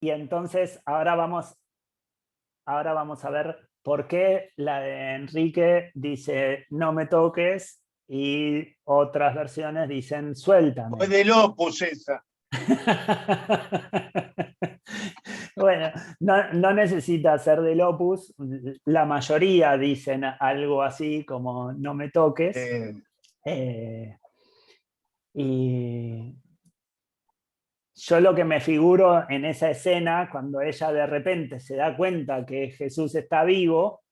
Y entonces ahora vamos a ver por qué la de Enrique dice no me toques y otras versiones dicen Fue suéltame. del Opus esa. Bueno, no necesita ser del Opus, la mayoría dicen algo así como no me toques. Eh, eh, y yo lo que me figuro en esa escena, cuando ella de repente se da cuenta que Jesús está vivo,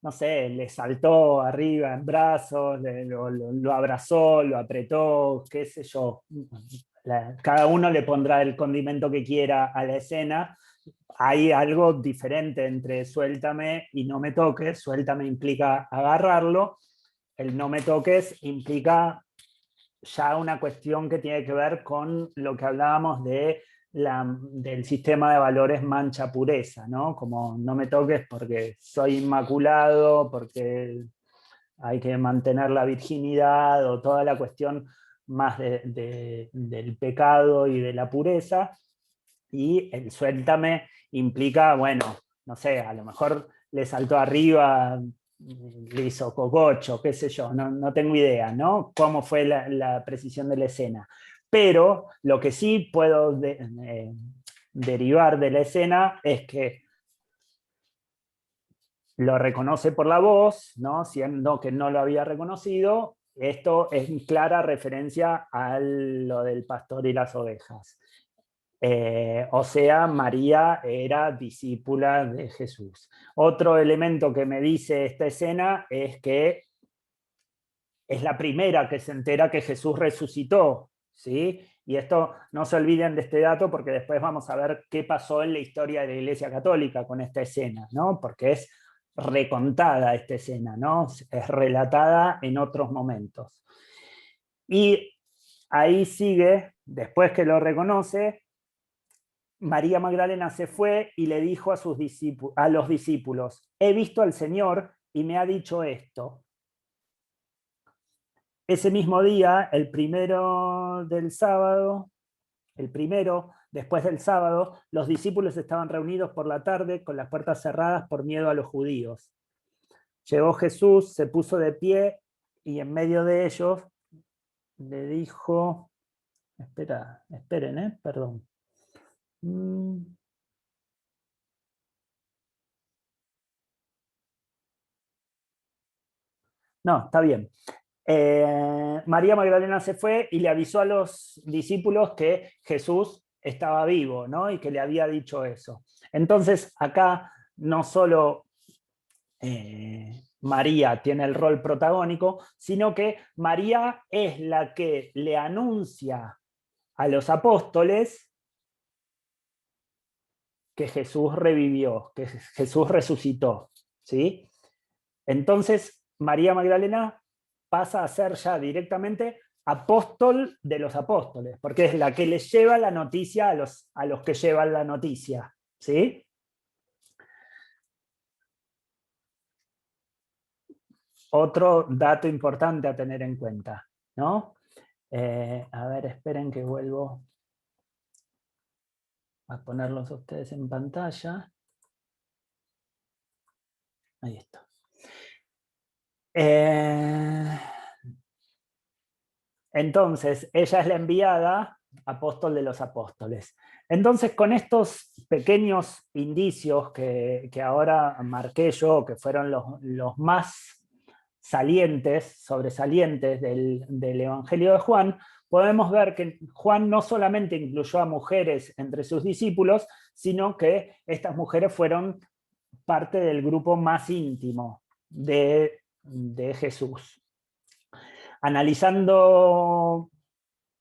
no sé, le saltó arriba en brazos, lo abrazó, lo apretó, qué sé yo. Cada uno le pondrá el condimento que quiera a la escena. Hay algo diferente entre suéltame y no me toques. Suéltame implica agarrarlo, el no me toques implica ya una cuestión que tiene que ver con lo que hablábamos del sistema de valores mancha pureza, ¿no? Como no me toques porque soy inmaculado, porque hay que mantener la virginidad o toda la cuestión más del pecado y de la pureza. Y el suéltame implica, bueno, no sé, a lo mejor le saltó arriba, le hizo cococho, qué sé yo, no tengo idea, ¿no? Cómo fue la precisión de la escena. Pero lo que sí puedo derivar de la escena es que lo reconoce por la voz, ¿no? Siendo que no lo había reconocido. Esto es clara referencia a lo del pastor y las ovejas. O sea, María era discípula de Jesús. Otro elemento que me dice esta escena es que es la primera que se entera que Jesús resucitó, ¿sí? Y esto no se olviden de este dato porque después vamos a ver qué pasó en la historia de la Iglesia Católica con esta escena, ¿no? Porque es recontada esta escena, ¿no? Es relatada en otros momentos. Y ahí sigue, después que lo reconoce, María Magdalena se fue y le dijo a los discípulos, he visto al Señor y me ha dicho esto. Ese mismo día, el primero del sábado, el primero después del sábado, los discípulos estaban reunidos por la tarde con las puertas cerradas por miedo a los judíos. Llegó Jesús, se puso de pie y en medio de ellos le dijo, esperen, perdón. No, está bien. María Magdalena se fue y le avisó a los discípulos que Jesús estaba vivo, ¿no? Y que le había dicho eso. Entonces, acá no solo María tiene el rol protagónico, sino que María es la que le anuncia a los apóstoles que Jesús revivió, que Jesús resucitó, ¿sí? Entonces, María Magdalena pasa a ser ya directamente apóstol de los apóstoles, porque es la que les lleva la noticia a los que llevan la noticia, ¿sí? Otro dato importante a tener en cuenta, ¿no? A ver, esperen que vuelvo a ponerlos a ustedes en pantalla. Ahí está. Entonces, ella es la enviada, apóstol de los apóstoles. Entonces, con estos pequeños indicios que ahora marqué yo, que fueron los más salientes, sobresalientes del Evangelio de Juan, podemos ver que Juan no solamente incluyó a mujeres entre sus discípulos, sino que estas mujeres fueron parte del grupo más íntimo de Jesús. Analizando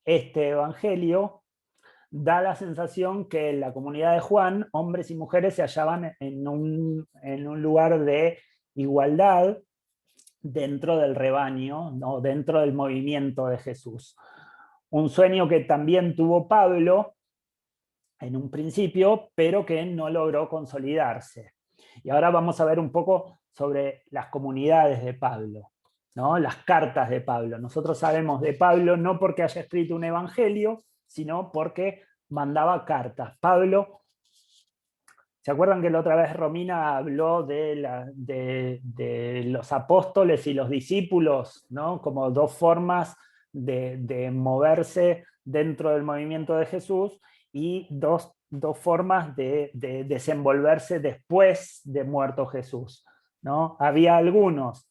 este evangelio, da la sensación que en la comunidad de Juan, hombres y mujeres se hallaban en un lugar de igualdad dentro del rebaño, ¿no? Dentro del movimiento de Jesús. Un sueño que también tuvo Pablo en un principio, pero que no logró consolidarse. Y ahora vamos a ver un poco sobre las comunidades de Pablo, ¿no? Las cartas de Pablo. Nosotros sabemos de Pablo no porque haya escrito un evangelio, sino porque mandaba cartas. Pablo, ¿se acuerdan que la otra vez Romina habló de los apóstoles y los discípulos, ¿no? Como dos formas de moverse dentro del movimiento de Jesús y dos formas de desenvolverse después de muerto Jesús, ¿no? Había algunos,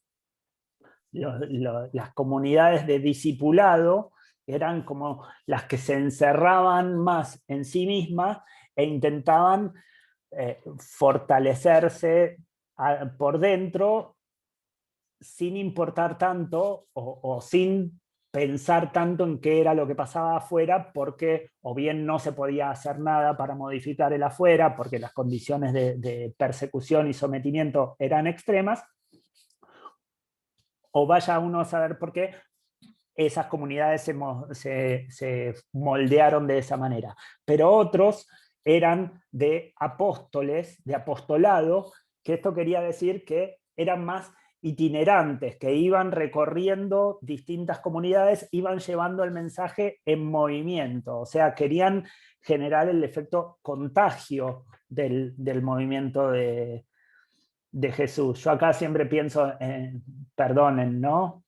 las comunidades de discipulado eran como las que se encerraban más en sí mismas e intentaban fortalecerse por dentro sin importar tanto o sin pensar tanto en qué era lo que pasaba afuera, porque o bien no se podía hacer nada para modificar el afuera, porque las condiciones de persecución y sometimiento eran extremas, o vaya uno a saber por qué esas comunidades se moldearon de esa manera. Pero otros eran de apóstoles, de apostolado, que esto quería decir que eran más itinerantes, que iban recorriendo distintas comunidades, iban llevando el mensaje en movimiento, o sea, querían generar el efecto contagio del movimiento de Jesús. Yo acá siempre pienso, perdonen, ¿no?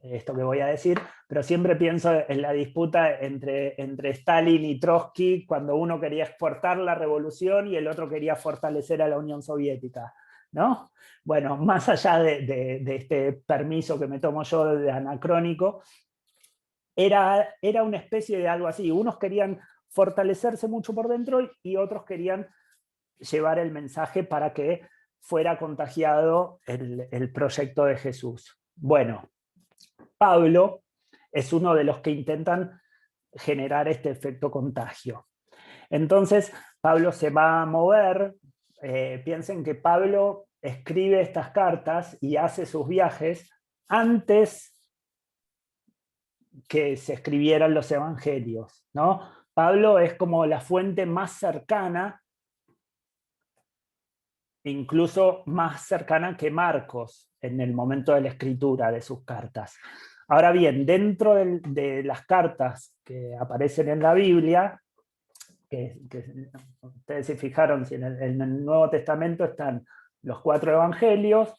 Esto que voy a decir, pero siempre pienso en la disputa entre Stalin y Trotsky cuando uno quería exportar la revolución y el otro quería fortalecer a la Unión Soviética, ¿no? Bueno, más allá de este permiso que me tomo yo de anacrónico, era una especie de algo así. Unos querían fortalecerse mucho por dentro y otros querían llevar el mensaje para que fuera contagiado el proyecto de Jesús. Bueno, Pablo es uno de los que intentan generar este efecto contagio. Entonces, Pablo se va a mover. Piensen que Pablo escribe estas cartas y hace sus viajes antes que se escribieran los evangelios, ¿no? Pablo es como la fuente más cercana, incluso más cercana que Marcos en el momento de la escritura de sus cartas. Ahora bien, dentro de las cartas que aparecen en la Biblia, que ustedes se fijaron, si en el Nuevo Testamento están los 4 evangelios,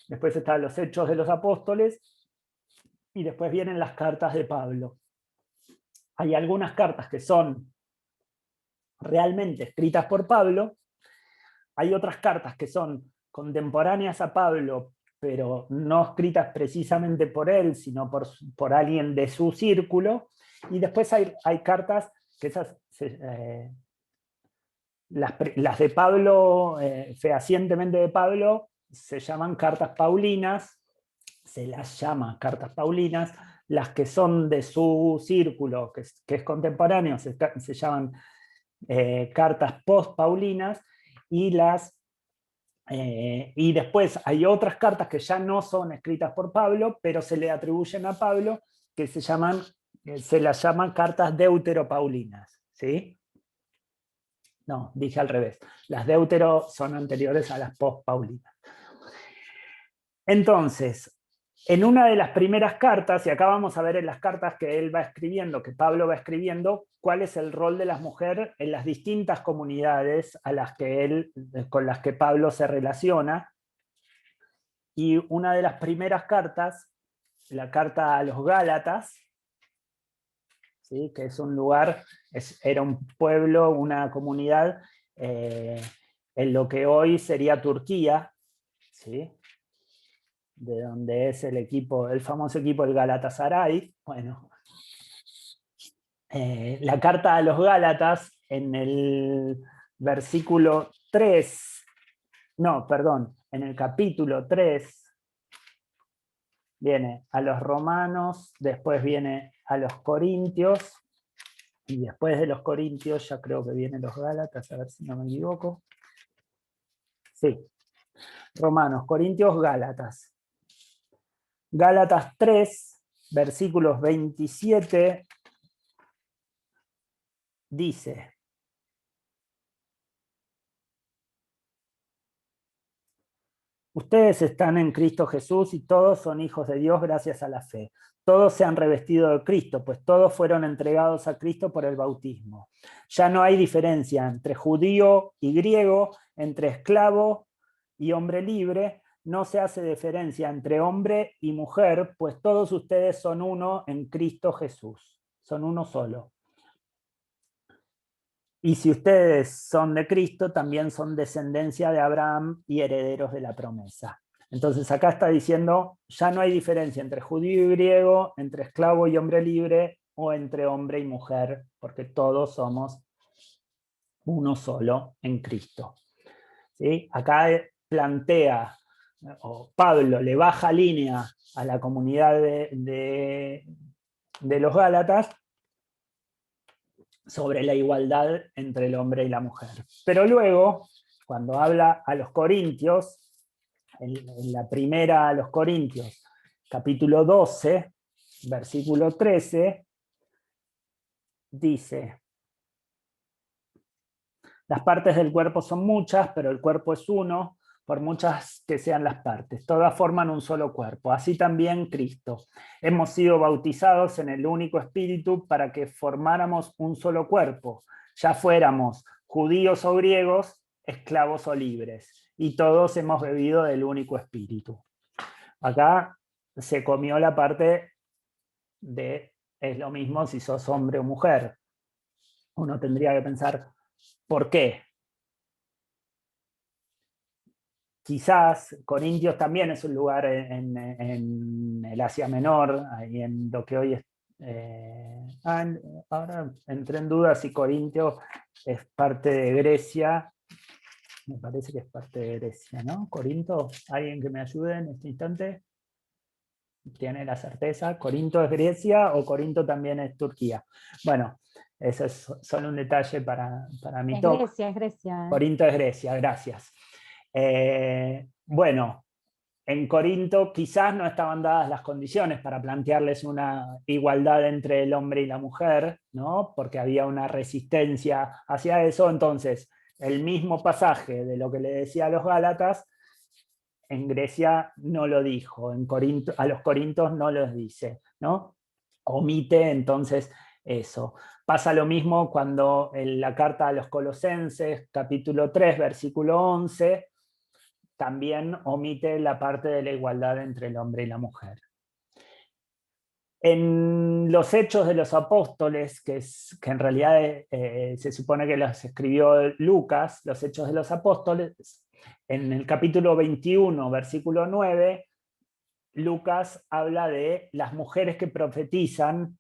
después están los Hechos de los Apóstoles, y después vienen las cartas de Pablo. Hay algunas cartas que son realmente escritas por Pablo, hay otras cartas que son contemporáneas a Pablo, pero no escritas precisamente por él, sino por alguien de su círculo, y después hay cartas que esas, las de Pablo, fehacientemente de Pablo, se llaman cartas paulinas, se las llama cartas paulinas. Las que son de su círculo, que es contemporáneo, se llaman cartas post-paulinas, y después hay otras cartas que ya no son escritas por Pablo, pero se le atribuyen a Pablo, que se las llaman cartas deuteropaulinas, ¿sí? No, dije al revés. Las deutero son anteriores a las post-paulinas. Entonces, en una de las primeras cartas, y acá vamos a ver en las cartas que él va escribiendo, que Pablo va escribiendo, cuál es el rol de las mujeres en las distintas comunidades con las que Pablo se relaciona. Y una de las primeras cartas, la carta a los Gálatas, ¿sí? Que es un lugar, era un pueblo, una comunidad en lo que hoy sería Turquía, ¿sí? De donde es el famoso equipo del Galatasaray. Bueno, la carta a los Gálatas en el versículo 3, no, perdón, en el capítulo 3 viene a los romanos, después viene a los corintios, y después de los corintios ya creo que vienen los Gálatas, a ver si no me equivoco. Sí, romanos, corintios, Gálatas. Gálatas 3, versículos 27, dice: Ustedes están en Cristo Jesús y todos son hijos de Dios gracias a la fe. Todos se han revestido de Cristo, pues todos fueron entregados a Cristo por el bautismo. Ya no hay diferencia entre judío y griego, entre esclavo y hombre libre. No se hace diferencia entre hombre y mujer, pues todos ustedes son uno en Cristo Jesús. Son uno solo. Y si ustedes son de Cristo, también son descendencia de Abraham y herederos de la promesa. Entonces acá está diciendo, ya no hay diferencia entre judío y griego, entre esclavo y hombre libre, o entre hombre y mujer, porque todos somos uno solo en Cristo. ¿Sí? Acá plantea, o Pablo le baja línea a la comunidad de los Gálatas sobre la igualdad entre el hombre y la mujer. Pero luego, cuando habla a los corintios, en la primera a los corintios, capítulo 12, versículo 13, dice: las partes del cuerpo son muchas, pero el cuerpo es uno, por muchas que sean las partes. Todas forman un solo cuerpo. Así también Cristo. Hemos sido bautizados en el único Espíritu para que formáramos un solo cuerpo, ya fuéramos judíos o griegos, esclavos o libres. Y todos hemos bebido del único Espíritu. Acá se comió la parte de es lo mismo si sos hombre o mujer. Uno tendría que pensar, ¿por qué? Quizás Corintios también es un lugar en el Asia Menor, ahí en lo que hoy es... ahora entré en duda si Corintio es parte de Grecia. Me parece que es parte de Grecia, ¿no? Corinto, ¿alguien que me ayude en este instante? ¿Tiene la certeza? ¿Corinto es Grecia o Corinto también es Turquía? Bueno, eso es solo un detalle para mi Es talk. Grecia, es Grecia. Corinto es Grecia, gracias. Bueno, en Corinto quizás no estaban dadas las condiciones para plantearles una igualdad entre el hombre y la mujer, ¿no? Porque había una resistencia hacia eso. Entonces, el mismo pasaje de lo que le decía a los Gálatas, en Grecia no lo dijo, en Corinto, a los corintos no los dice, ¿no? Omite entonces eso. Pasa lo mismo cuando en la carta a los Colosenses, capítulo 3, versículo 11, también omite la parte de la igualdad entre el hombre y la mujer. En los Hechos de los Apóstoles, que en realidad se supone que los escribió Lucas, los Hechos de los Apóstoles, en el capítulo 21, versículo 9, Lucas habla de las mujeres que profetizan,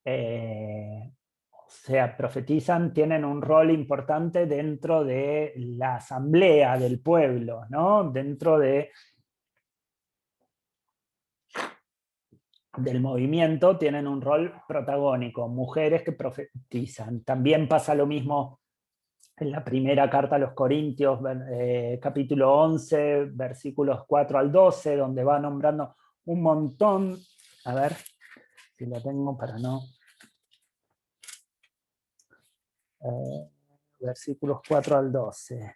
o sea, profetizan, tienen un rol importante dentro de la asamblea del pueblo, ¿no? Dentro del movimiento tienen un rol protagónico, mujeres que profetizan. También pasa lo mismo en la primera carta a los Corintios, capítulo 11, versículos 4 al 12, donde va nombrando un montón, a ver si la tengo para no... versículos 4 al 12.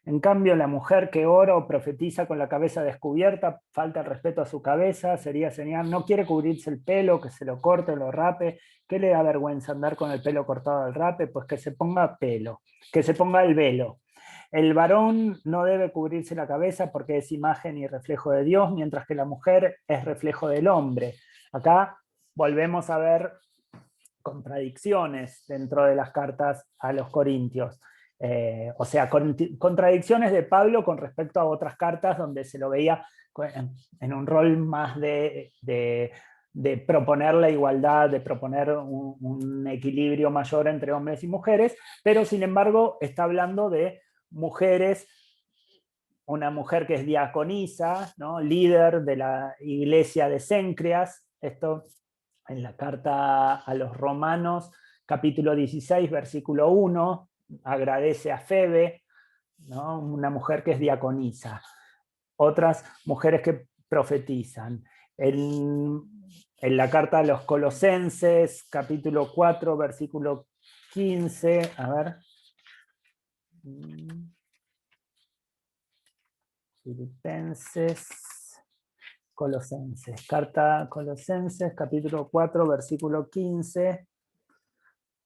En cambio, la mujer que ora o profetiza con la cabeza descubierta, falta el respeto a su cabeza, sería señal, no quiere cubrirse el pelo, que se lo corte o lo rape. ¿Qué le da vergüenza andar con el pelo cortado al rape? Pues que se ponga pelo, que se ponga el velo. El varón no debe cubrirse la cabeza porque es imagen y reflejo de Dios, mientras que la mujer es reflejo del hombre. Acá volvemos a ver contradicciones dentro de las cartas a los Corintios. O sea, contradicciones de Pablo con respecto a otras cartas donde se lo veía en un rol más de proponer la igualdad, de proponer un equilibrio mayor entre hombres y mujeres, pero sin embargo está hablando de mujeres, una mujer que es diaconisa, ¿no? Líder de la iglesia de Cencreas. Esto en la carta a los Romanos, capítulo 16, versículo 1, agradece a Febe, ¿no? Una mujer que es diaconisa. Otras mujeres que profetizan. En la carta a los Colosenses, capítulo 4, versículo 15, a ver. Filipenses, Colosenses, carta a Colosenses, capítulo 4, versículo 15.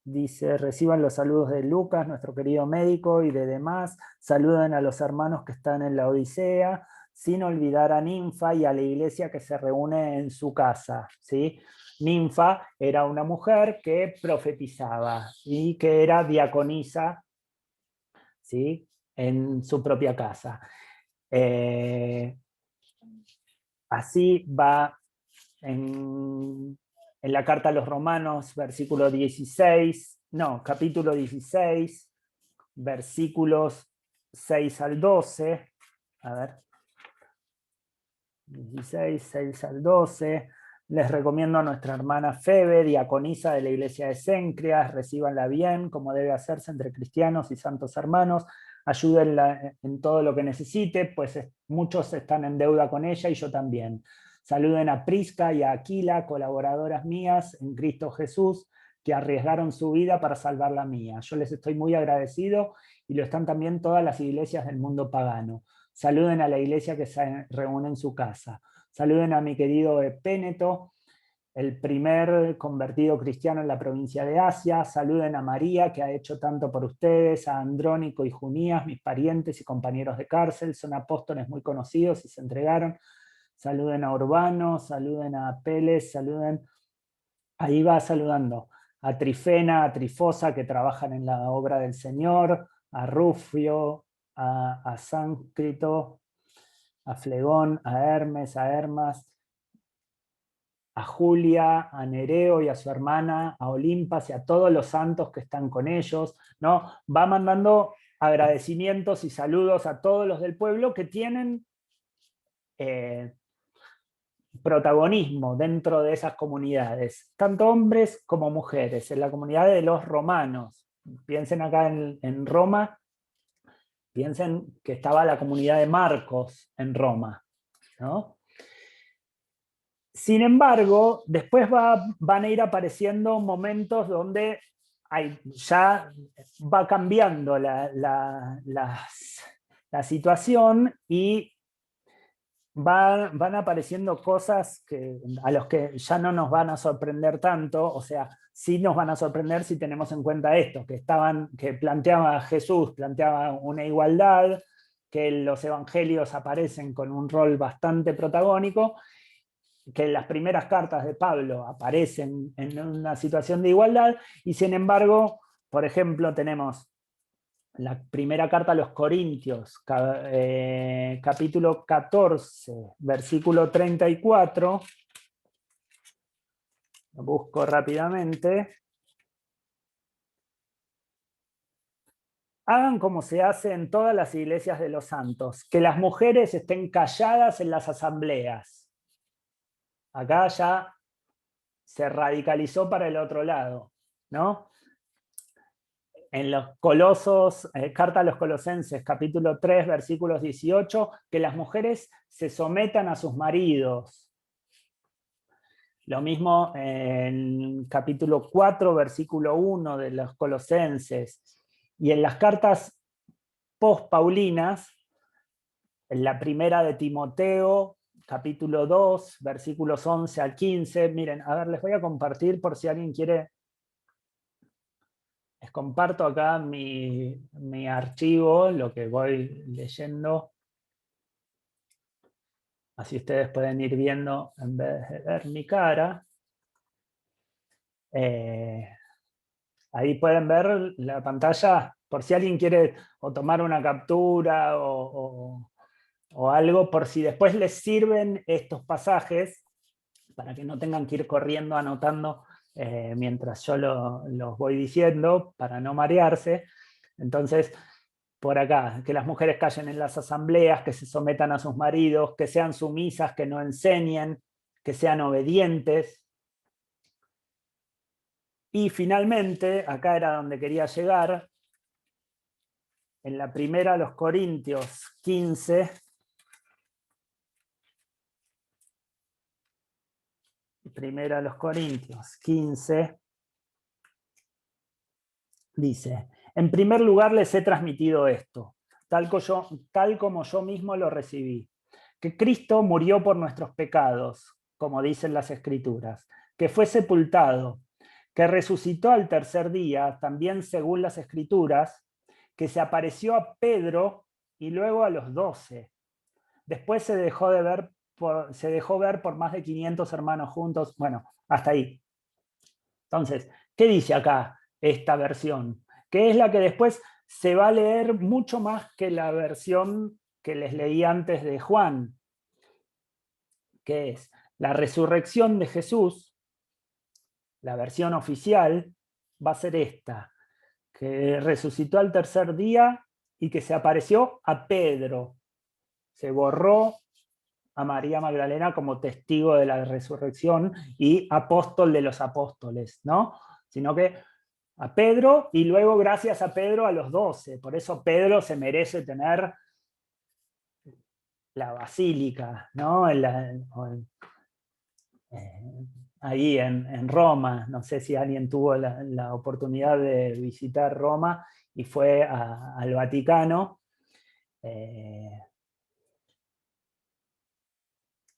Dice, reciban los saludos de Lucas, nuestro querido médico, y de demás. Saluden a los hermanos que están en la Odisea, sin olvidar a Ninfa y a la iglesia que se reúne en su casa, ¿sí? Ninfa era una mujer que profetizaba y que era diaconisa, ¿sí? En su propia casa. Así va en la carta a los Romanos, versículo 16, no, capítulo 16, versículos 6 al 12. A ver, 16, 6 al 12. Les recomiendo a nuestra hermana Febe, diaconisa de la iglesia de Cencreas, recíbanla bien, como debe hacerse entre cristianos y santos hermanos, ayúdenla en todo lo que necesite, pues muchos están en deuda con ella y yo también. Saluden a Prisca y a Aquila, colaboradoras mías en Cristo Jesús, que arriesgaron su vida para salvar la mía. Yo les estoy muy agradecido y lo están también todas las iglesias del mundo pagano. Saluden a la iglesia que se reúne en su casa. Saluden a mi querido Epéneto, el primer convertido cristiano en la provincia de Asia. Saluden a María, que ha hecho tanto por ustedes, a Andrónico y Junías, mis parientes y compañeros de cárcel. Son apóstoles muy conocidos y se entregaron. Saluden a Urbano, saluden a Apeles, saluden... Ahí va saludando a Trifena, a Trifosa, que trabajan en la obra del Señor, a Rufio, a Sáncrito, a Flegón, a Hermes, a Hermas, a Julia, a Nereo y a su hermana, a Olimpas y a todos los santos que están con ellos, ¿no? Va mandando agradecimientos y saludos a todos los del pueblo que tienen protagonismo dentro de esas comunidades, tanto hombres como mujeres. En la comunidad de los romanos, piensen acá en Roma, piensen que estaba la comunidad de Marcos en Roma, ¿no? Sin embargo, después van a ir apareciendo momentos donde ya va cambiando la situación y van apareciendo cosas a los que ya no nos van a sorprender tanto, o sea, sí nos van a sorprender si tenemos en cuenta esto, que planteaba Jesús, planteaba una igualdad, que los evangelios aparecen con un rol bastante protagónico, que las primeras cartas de Pablo aparecen en una situación de igualdad, y sin embargo, por ejemplo, tenemos la primera carta a los Corintios, capítulo 14, versículo 34, lo busco rápidamente. Hagan como se hace en todas las iglesias de los santos, que las mujeres estén calladas en las asambleas. Acá ya se radicalizó para el otro lado, ¿no? En los Colosos, carta a los Colosenses, capítulo 3, versículos 18, que las mujeres se sometan a sus maridos. Lo mismo en capítulo 4, versículo 1 de los Colosenses. Y en las cartas post-paulinas, en la primera de Timoteo, capítulo 2, versículos 11 al 15. Miren, a ver, les voy a compartir por si alguien quiere. Les comparto acá mi archivo, lo que voy leyendo. Así ustedes pueden ir viendo en vez de ver mi cara. Ahí pueden ver la pantalla, por si alguien quiere o tomar una captura o algo, por si después les sirven estos pasajes, para que no tengan que ir corriendo anotando mientras yo los voy diciendo, para no marearse. Entonces, por acá, que las mujeres callen en las asambleas, que se sometan a sus maridos, que sean sumisas, que no enseñen, que sean obedientes. Y finalmente, acá era donde quería llegar, en la primera a los Corintios 15, Primera a los Corintios 15, dice: en primer lugar les he transmitido esto, tal como yo mismo lo recibí, que Cristo murió por nuestros pecados, como dicen las Escrituras, que fue sepultado, que resucitó al tercer día, también según las Escrituras, que se apareció a Pedro y luego a los 12. Después se dejó ver por más de 500 hermanos juntos. Bueno, hasta ahí. Entonces, ¿qué dice acá esta versión? Que es la que después se va a leer mucho más que la versión que les leí antes de Juan, que es la resurrección de Jesús. La versión oficial va a ser esta, que resucitó al tercer día y que se apareció a Pedro. Se borró a María Magdalena como testigo de la resurrección y apóstol de los apóstoles, ¿no? Sino que a Pedro y luego gracias a Pedro a los 12. Por eso Pedro se merece tener la basílica, ¿no? Ahí en Roma. No sé si alguien tuvo la oportunidad de visitar Roma y fue al Vaticano.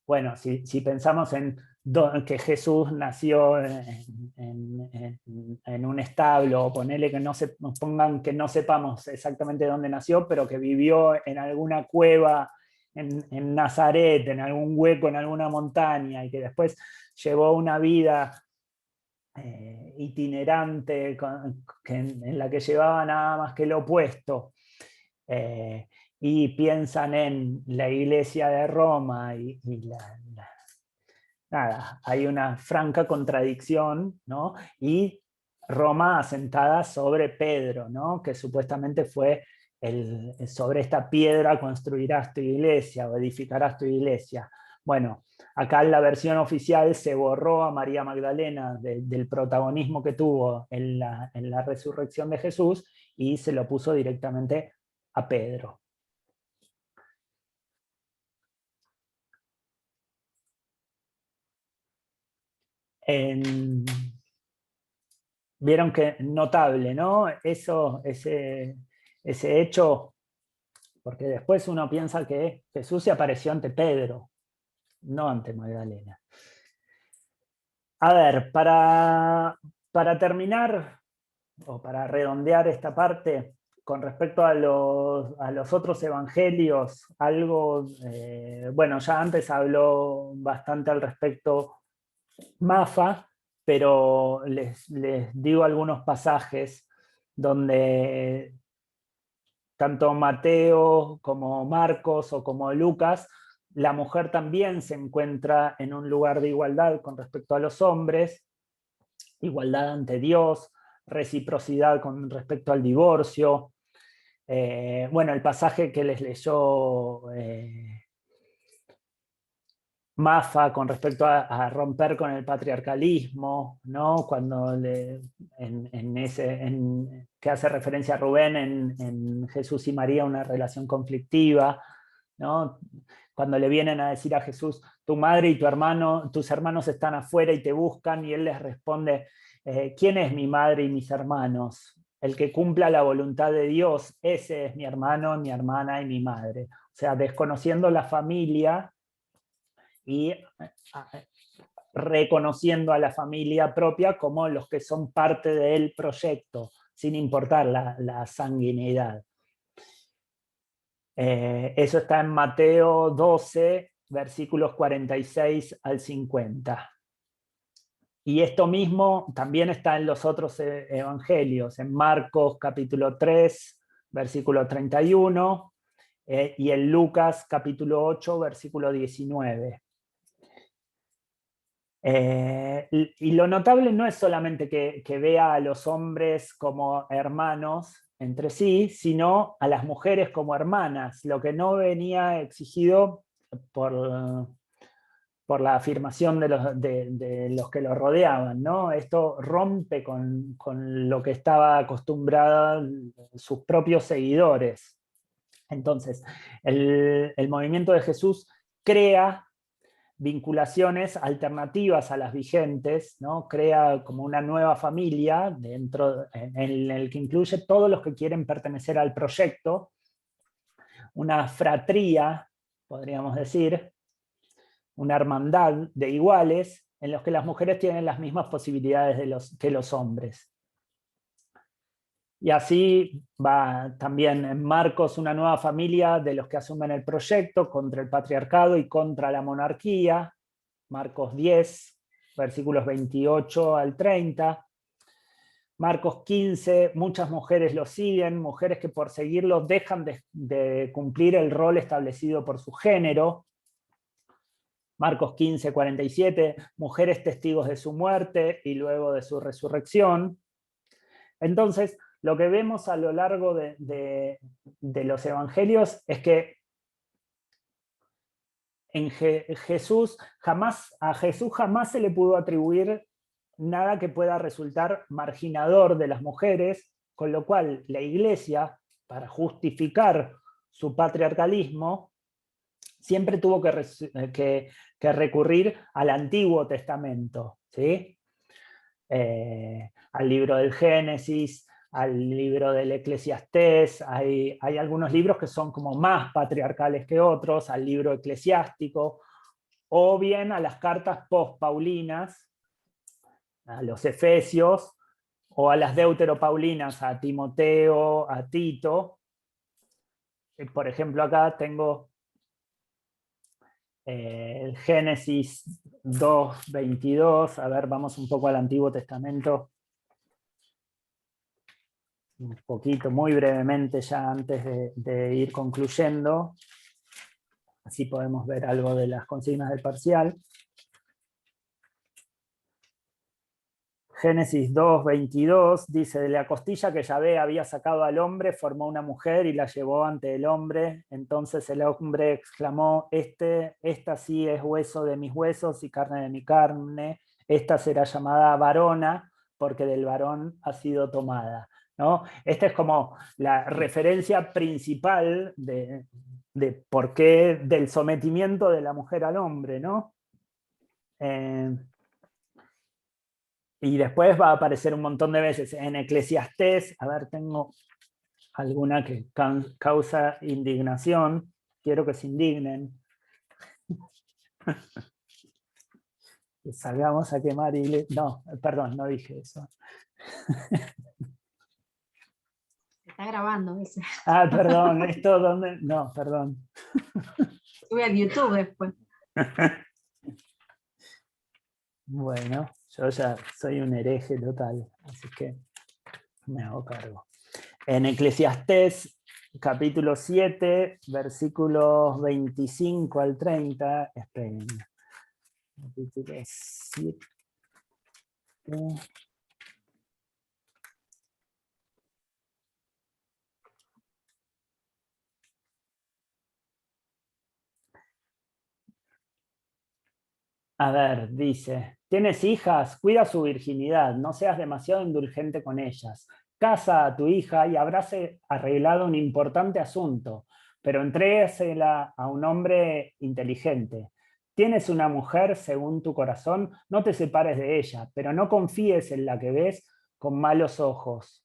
Bueno, si pensamos en que Jesús nació en un establo, o ponerle que nos pongan que no sepamos exactamente dónde nació, pero que vivió en alguna cueva en Nazaret, en algún hueco, en alguna montaña, y que después llevó una vida itinerante en la que llevaba nada más que lo opuesto. Y piensan en la iglesia de Roma nada, hay una franca contradicción, ¿no? Y Roma asentada sobre Pedro, ¿no? Que supuestamente fue sobre esta piedra construirás tu iglesia o edificarás tu iglesia. Bueno, acá en la versión oficial se borró a María Magdalena del protagonismo que tuvo en la resurrección de Jesús y se lo puso directamente a Pedro. Vieron que notable, ¿no? Ese hecho, porque después uno piensa que Jesús se apareció ante Pedro, no ante Magdalena. A ver, para terminar, o para redondear esta parte, con respecto a los otros evangelios, algo, bueno, ya antes habló bastante al respecto Mafa, pero les digo algunos pasajes donde tanto Mateo como Marcos o como Lucas, la mujer también se encuentra en un lugar de igualdad con respecto a los hombres, igualdad ante Dios, reciprocidad con respecto al divorcio. Bueno, el pasaje que les leyó Mafa con respecto a romper con el patriarcalismo, ¿no? Cuando que hace referencia a Rubén en Jesús y María, una relación conflictiva, ¿no? Cuando le vienen a decir a Jesús, tu madre y tus hermanos están afuera y te buscan, y él les responde, ¿quién es mi madre y mis hermanos? El que cumpla la voluntad de Dios, ese es mi hermano, mi hermana y mi madre. O sea, desconociendo la familia y reconociendo a la familia propia como los que son parte del proyecto, sin importar la sanguineidad. Eso está en Mateo 12, versículos 46 al 50. Y esto mismo también está en los otros evangelios, en Marcos capítulo 3, versículo 31, y en Lucas capítulo 8, versículo 19. Y lo notable no es solamente que vea a los hombres como hermanos entre sí, sino a las mujeres como hermanas, lo que no venía exigido por, por la afirmación de los que lo rodeaban, ¿no? Esto rompe con lo que estaba acostumbrada sus propios seguidores. Entonces, el movimiento de Jesús crea vinculaciones alternativas a las vigentes, ¿no? Crea como una nueva familia dentro, en el que incluye todos los que quieren pertenecer al proyecto, una fratría, podríamos decir, una hermandad de iguales, en los que las mujeres tienen las mismas posibilidades que los hombres. Y así va también en Marcos una nueva familia de los que asumen el proyecto contra el patriarcado y contra la monarquía. Marcos 10, versículos 28 al 30. Marcos 15, muchas mujeres lo siguen, mujeres que por seguirlo dejan de cumplir el rol establecido por su género. Marcos 15, 47, mujeres testigos de su muerte y luego de su resurrección. Entonces, lo que vemos a lo largo de los evangelios es que a Jesús jamás se le pudo atribuir nada que pueda resultar marginador de las mujeres, con lo cual la Iglesia, para justificar su patriarcalismo, siempre tuvo que recurrir al Antiguo Testamento, ¿sí? Al libro del Génesis, al libro del Eclesiastés, hay algunos libros que son como más patriarcales que otros, al libro eclesiástico, o bien a las cartas post-paulinas, a los Efesios, o a las deuteropaulinas, a Timoteo, a Tito. Por ejemplo, acá tengo el Génesis 2:22. A ver, vamos un poco al Antiguo Testamento. Un poquito, muy brevemente, ya antes de ir concluyendo. Así podemos ver algo de las consignas del parcial. Génesis 2:22 dice: de la costilla que Yahvé había sacado al hombre, formó una mujer y la llevó ante el hombre. Entonces el hombre exclamó: esta sí es hueso de mis huesos y carne de mi carne. Esta será llamada varona, porque del varón ha sido tomada, ¿no? Esta es como la referencia principal de por qué del sometimiento de la mujer al hombre, ¿no? Y después va a aparecer un montón de veces en Eclesiastés. A ver, tengo alguna que causa indignación. Quiero que se indignen. Que salgamos a quemar iglesias. No, perdón, no dije eso. Se está grabando ese. Ah, perdón, esto donde. No, perdón. Sube a YouTube después. Bueno, yo ya soy un hereje total, así que me hago cargo. En Eclesiastés, capítulo 7, versículos 25 al 30, esperen. Capítulo 7. A ver, dice: ¿tienes hijas? Cuida su virginidad, no seas demasiado indulgente con ellas. Casa a tu hija y habrás arreglado un importante asunto, pero entrégasela a un hombre inteligente. Tienes una mujer según tu corazón, no te separes de ella, pero no confíes en la que ves con malos ojos.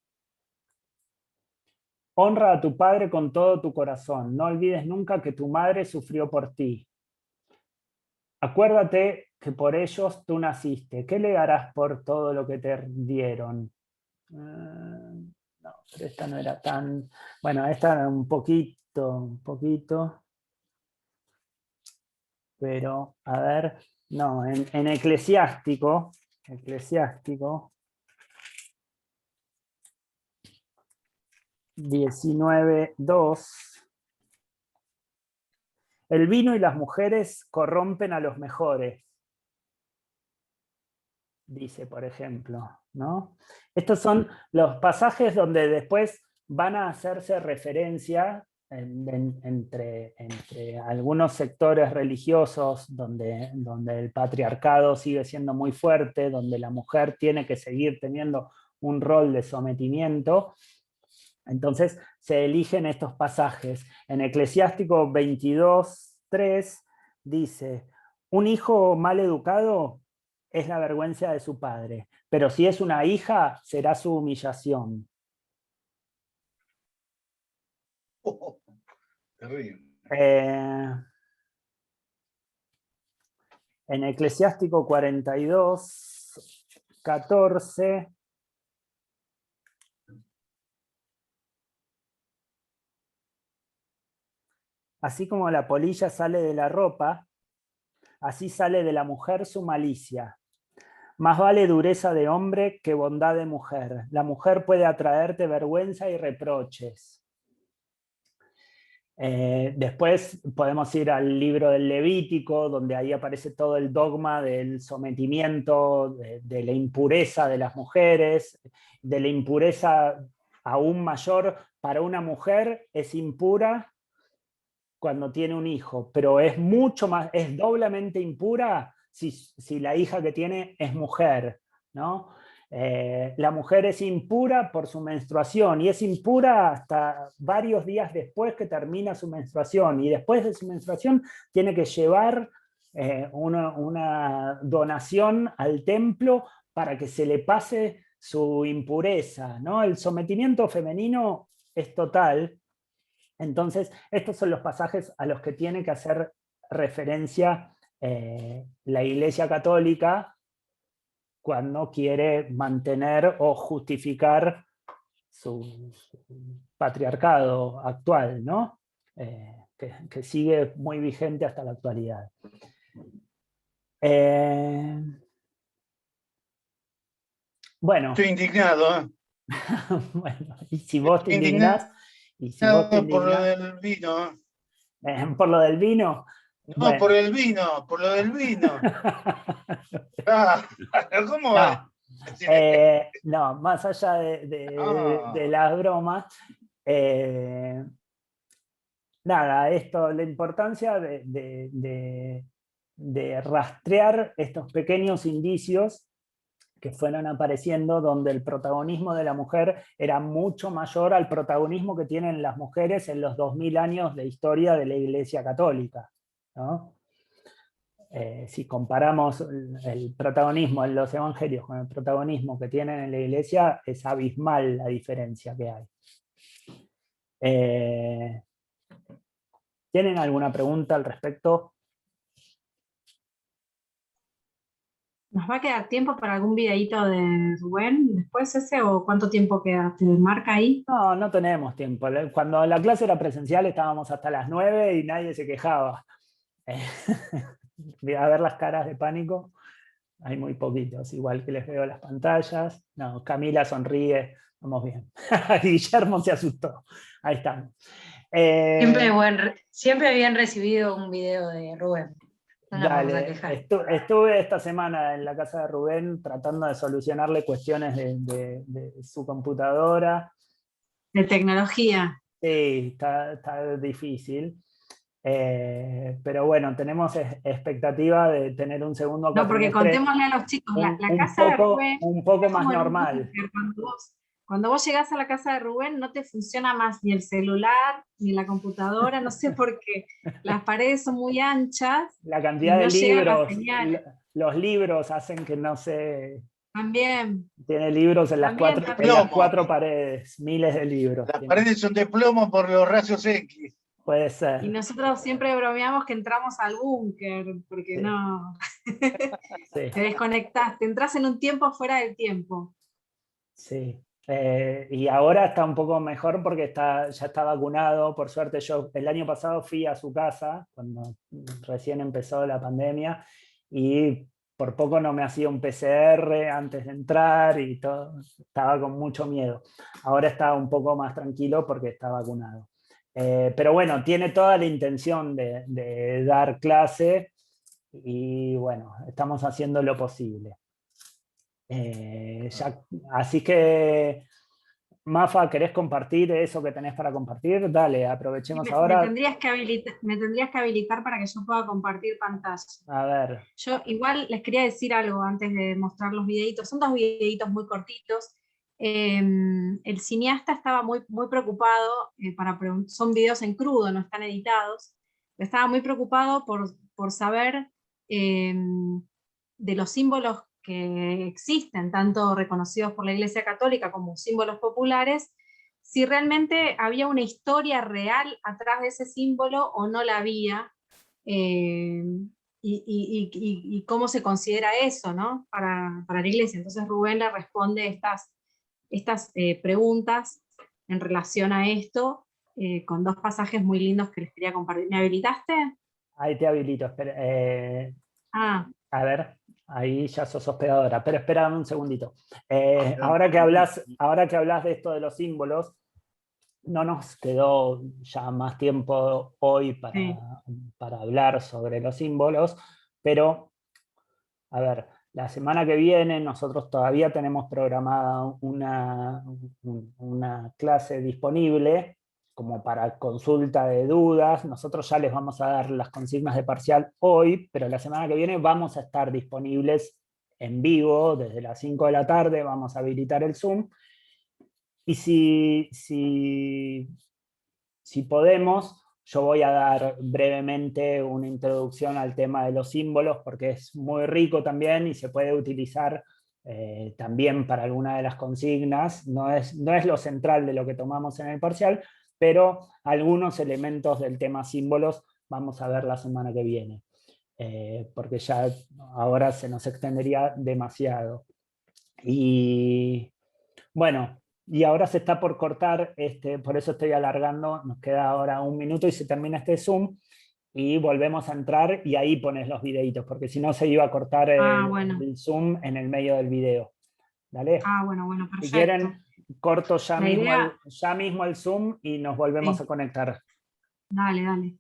Honra a tu padre con todo tu corazón, no olvides nunca que tu madre sufrió por ti. Acuérdate que por ellos tú naciste. ¿Qué le darás por todo lo que te dieron? No, pero esta no era tan... Bueno, esta era un poquito. Pero, a ver, no, en Eclesiástico 19:2. El vino y las mujeres corrompen a los mejores, dice, por ejemplo, ¿no? Estos son los pasajes donde después van a hacerse referencia entre algunos sectores religiosos donde el patriarcado sigue siendo muy fuerte, donde la mujer tiene que seguir teniendo un rol de sometimiento. Entonces se eligen estos pasajes. En Eclesiástico 22:3 dice: un hijo mal educado es la vergüenza de su padre, pero si es una hija, será su humillación. Terrible. En Eclesiástico 42, 14, así como la polilla sale de la ropa, así sale de la mujer su malicia. Más vale dureza de hombre que bondad de mujer. La mujer puede atraerte vergüenza y reproches. Después podemos ir al libro del Levítico, donde ahí aparece todo el dogma del sometimiento, de la impureza de las mujeres, de la impureza aún mayor. Para una mujer es impura cuando tiene un hijo, pero es mucho más, es doblemente impura si la hija que tiene es mujer, ¿no? La mujer es impura por su menstruación y es impura hasta varios días después que termina su menstruación, y después de su menstruación tiene que llevar una donación al templo para que se le pase su impureza, ¿no? El sometimiento femenino es total. Entonces, estos son los pasajes a los que tiene que hacer referencia la Iglesia Católica cuando quiere mantener o justificar su patriarcado actual, ¿no? Que sigue muy vigente hasta la actualidad. Bueno. Estoy indignado, ¿eh? Bueno, y si vos te indignás, por lo del vino. Por lo del vino. No, bueno. por el vino, por lo del vino. ¿Cómo va? No, más allá de las bromas, nada, la importancia de rastrear estos pequeños indicios que fueron apareciendo, donde el protagonismo de la mujer era mucho mayor al protagonismo que tienen las mujeres en los 2000 años de historia de la Iglesia Católica, ¿no? Si comparamos el protagonismo en los evangelios con el protagonismo que tienen en la Iglesia, es abismal la diferencia que hay. ¿Tienen alguna pregunta al respecto? ¿Nos va a quedar tiempo para algún videíto de Rubén después ese, o cuánto tiempo queda? ¿Te marca ahí? No, no tenemos tiempo. Cuando la clase era presencial estábamos hasta las 9 y nadie se quejaba. A ver las caras de pánico, hay muy poquitos, igual que les veo las pantallas. No, Camila sonríe, vamos bien. Guillermo se asustó, ahí estamos. Siempre bien recibido un video de Rubén. No nos vamos a quejar. Estuve esta semana en la casa de Rubén tratando de solucionarle cuestiones de su computadora. De tecnología. Sí, está difícil. Pero bueno, tenemos expectativa de tener un segundo No, porque contémosle a los chicos, la casa de Rubén un poco más normal. Cuando vos llegás a la casa de Rubén no te funciona más ni el celular, ni la computadora, no sé por qué. Las paredes son muy anchas. La cantidad de no libros, los libros hacen que no se... También. Tiene libros en las cuatro paredes, miles de libros. Las paredes son de plomo por los rayos X. Puede ser. Y nosotros siempre bromeamos que entramos al búnker, porque Sí. no... Sí. Te desconectás, te entras en un tiempo fuera del tiempo. Sí. Y ahora está un poco mejor porque ya está vacunado. Por suerte, yo el año pasado fui a su casa, cuando recién empezó la pandemia, y por poco no me hacía un PCR antes de entrar y todo. Estaba con mucho miedo. Ahora está un poco más tranquilo porque está vacunado. Pero bueno, tiene toda la intención de dar clase y bueno, estamos haciendo lo posible. Así que, Mafa, ¿querés compartir eso que tenés para compartir? Dale, aprovechemos ahora. Me tendrías que habilitar para que yo pueda compartir pantalla. A ver. Yo igual les quería decir algo antes de mostrar los videitos. Son 2 videitos muy cortitos. El cineasta estaba muy preocupado, son videos en crudo, no están editados. Estaba muy preocupado por saber de los símbolos que existen, tanto reconocidos por la Iglesia Católica como símbolos populares, si realmente había una historia real atrás de ese símbolo o no la había, y cómo se considera eso, ¿no? Para la Iglesia. Entonces Rubén le responde estas preguntas en relación a esto, con 2 pasajes muy lindos que les quería compartir. ¿Me habilitaste? Ahí te habilito. Espera, Ah, a ver, ahí ya sos hospedadora, pero espera un segundito. Ahora que hablas de esto de los símbolos, no nos quedó ya más tiempo hoy sí. para hablar sobre los símbolos, pero, a ver, la semana que viene nosotros todavía tenemos programada una clase disponible como para consulta de dudas. Nosotros ya les vamos a dar las consignas de parcial hoy, pero la semana que viene vamos a estar disponibles en vivo desde las 5 de la tarde, vamos a habilitar el Zoom. Y si podemos, yo voy a dar brevemente una introducción al tema de los símbolos, porque es muy rico también y se puede utilizar también para alguna de las consignas. No es lo central de lo que tomamos en el parcial, pero algunos elementos del tema símbolos vamos a ver la semana que viene, porque ya ahora se nos extendería demasiado. Y bueno, y ahora se está por cortar, por eso estoy alargando, nos queda ahora 1 minuto y se termina este Zoom, y volvemos a entrar y ahí pones los videitos, porque si no se iba a cortar Bueno. el Zoom en el medio del video. ¿Dale? Bueno, perfecto. Si quieren, corto ya La idea... mismo el Zoom y nos volvemos Sí. a conectar. Dale.